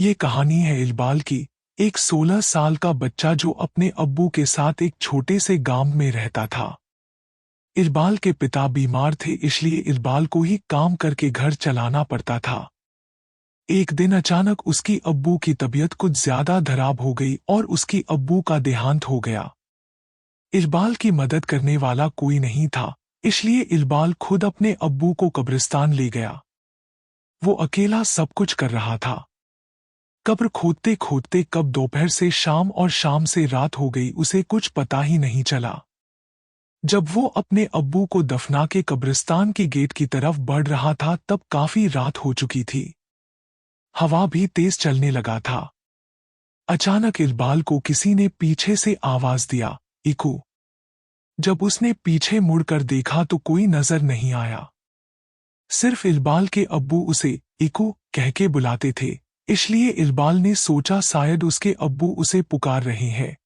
ये कहानी है इकबाल की, एक 16 साल का बच्चा जो अपने अब्बू के साथ एक छोटे से गांव में रहता था। इकबाल के पिता बीमार थे, इसलिए इकबाल को ही काम करके घर चलाना पड़ता था। एक दिन अचानक उसकी अब्बू की तबीयत कुछ ज्यादा खराब हो गई और उसकी अब्बू का देहांत हो गया। इकबाल की मदद करने वाला कोई नहीं था, इसलिए इकबाल खुद अपने अब्बू को कब्रिस्तान ले गया। वो अकेला सब कुछ कर रहा था। कब्र खोदते खोदते कब दोपहर से शाम और शाम से रात हो गई, उसे कुछ पता ही नहीं चला। जब वो अपने अब्बू को दफना के कब्रिस्तान की गेट की तरफ बढ़ रहा था तब काफी रात हो चुकी थी। हवा भी तेज चलने लगा था। अचानक इकबाल को किसी ने पीछे से आवाज दिया, इकू। जब उसने पीछे मुड़कर देखा तो कोई नजर नहीं आया। सिर्फ इकबाल के अब्बू उसे इकू कह के बुलाते थे, इसलिए इकबाल ने सोचा शायद उसके अब्बू उसे पुकार रहे हैं।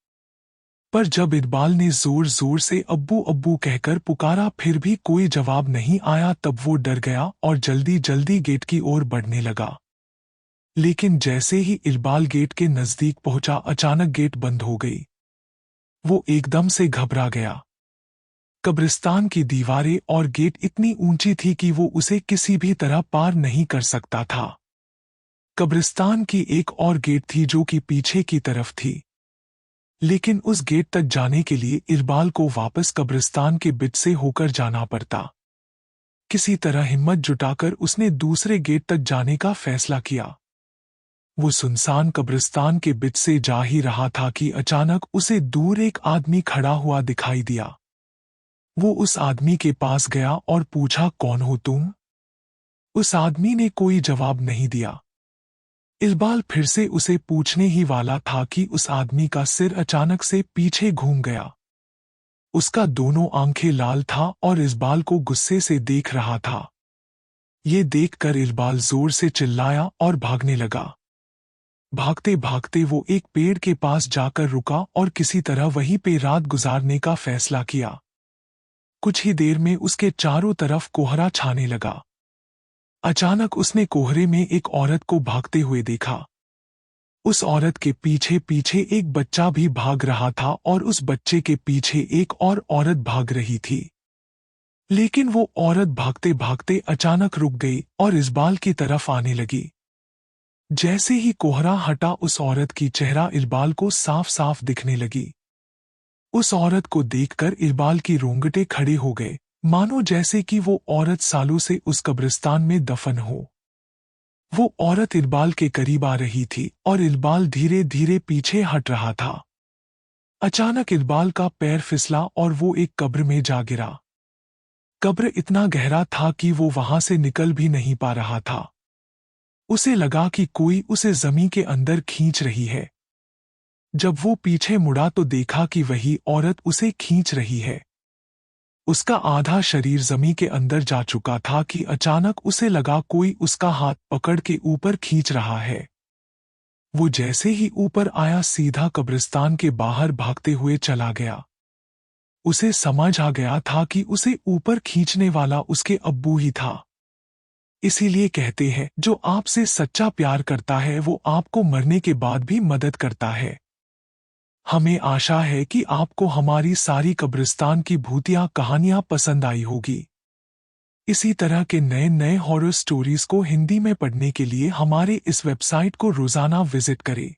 पर जब इकबाल ने जोर जोर से अब्बू अब्बू कहकर पुकारा फिर भी कोई जवाब नहीं आया, तब वो डर गया और जल्दी जल्दी गेट की ओर बढ़ने लगा। लेकिन जैसे ही इकबाल गेट के नजदीक पहुंचा, अचानक गेट बंद हो गई। वो एकदम से घबरा गया। कब्रिस्तान की दीवारें और गेट इतनी ऊंची थी कि वो उसे किसी भी तरह पार नहीं कर सकता था। कब्रिस्तान की एक और गेट थी जो कि पीछे की तरफ थी, लेकिन उस गेट तक जाने के लिए इकबाल को वापस कब्रिस्तान के बीच से होकर जाना पड़ता। किसी तरह हिम्मत जुटाकर उसने दूसरे गेट तक जाने का फैसला किया। वो सुनसान कब्रिस्तान के बीच से जा ही रहा था कि अचानक उसे दूर एक आदमी खड़ा हुआ दिखाई दिया। वो उस आदमी के पास गया और पूछा, कौन हो तुम? उस आदमी ने कोई जवाब नहीं दिया। इकबाल फिर से उसे पूछने ही वाला था कि उस आदमी का सिर अचानक से पीछे घूम गया। उसका दोनों आंखें लाल था और इकबाल को गुस्से से देख रहा था। ये देखकर इकबाल जोर से चिल्लाया और भागने लगा। भागते भागते वो एक पेड़ के पास जाकर रुका और किसी तरह वहीं पे रात गुजारने का फैसला किया। कुछ ही देर में उसके चारों तरफ कोहरा छाने लगा। अचानक उसने कोहरे में एक औरत को भागते हुए देखा। उस औरत के पीछे पीछे एक बच्चा भी भाग रहा था और उस बच्चे के पीछे एक और औरत भाग रही थी। लेकिन वो औरत भागते भागते अचानक रुक गई और इकबाल की तरफ आने लगी। जैसे ही कोहरा हटा, उस औरत की चेहरा इकबाल को साफ साफ दिखने लगी। उस औरत को देखकर इकबाल की रोंगटे खड़े हो गए, मानो जैसे कि वो औरत सालों से उस कब्रिस्तान में दफन हो। वो औरत इकबाल के करीब आ रही थी और इकबाल धीरे धीरे पीछे हट रहा था। अचानक इकबाल का पैर फिसला और वो एक कब्र में जा गिरा। कब्र इतना गहरा था कि वो वहां से निकल भी नहीं पा रहा था। उसे लगा कि कोई उसे जमीन के अंदर खींच रही है। जब वो पीछे मुड़ा तो देखा कि वही औरत उसे खींच रही है। उसका आधा शरीर जमीन के अंदर जा चुका था कि अचानक उसे लगा कोई उसका हाथ पकड़ के ऊपर खींच रहा है। वो जैसे ही ऊपर आया, सीधा कब्रिस्तान के बाहर भागते हुए चला गया। उसे समझ आ गया था कि उसे ऊपर खींचने वाला उसके अब्बू ही था। इसीलिए कहते हैं, जो आपसे सच्चा प्यार करता है वो आपको मरने के बाद भी मदद करता है। हमें आशा है कि आपको हमारी सारी कब्रिस्तान की भूतिया कहानियां पसंद आई होगी। इसी तरह के नए नए हॉरर स्टोरीज को हिंदी में पढ़ने के लिए हमारे इस वेबसाइट को रोजाना विजिट करें।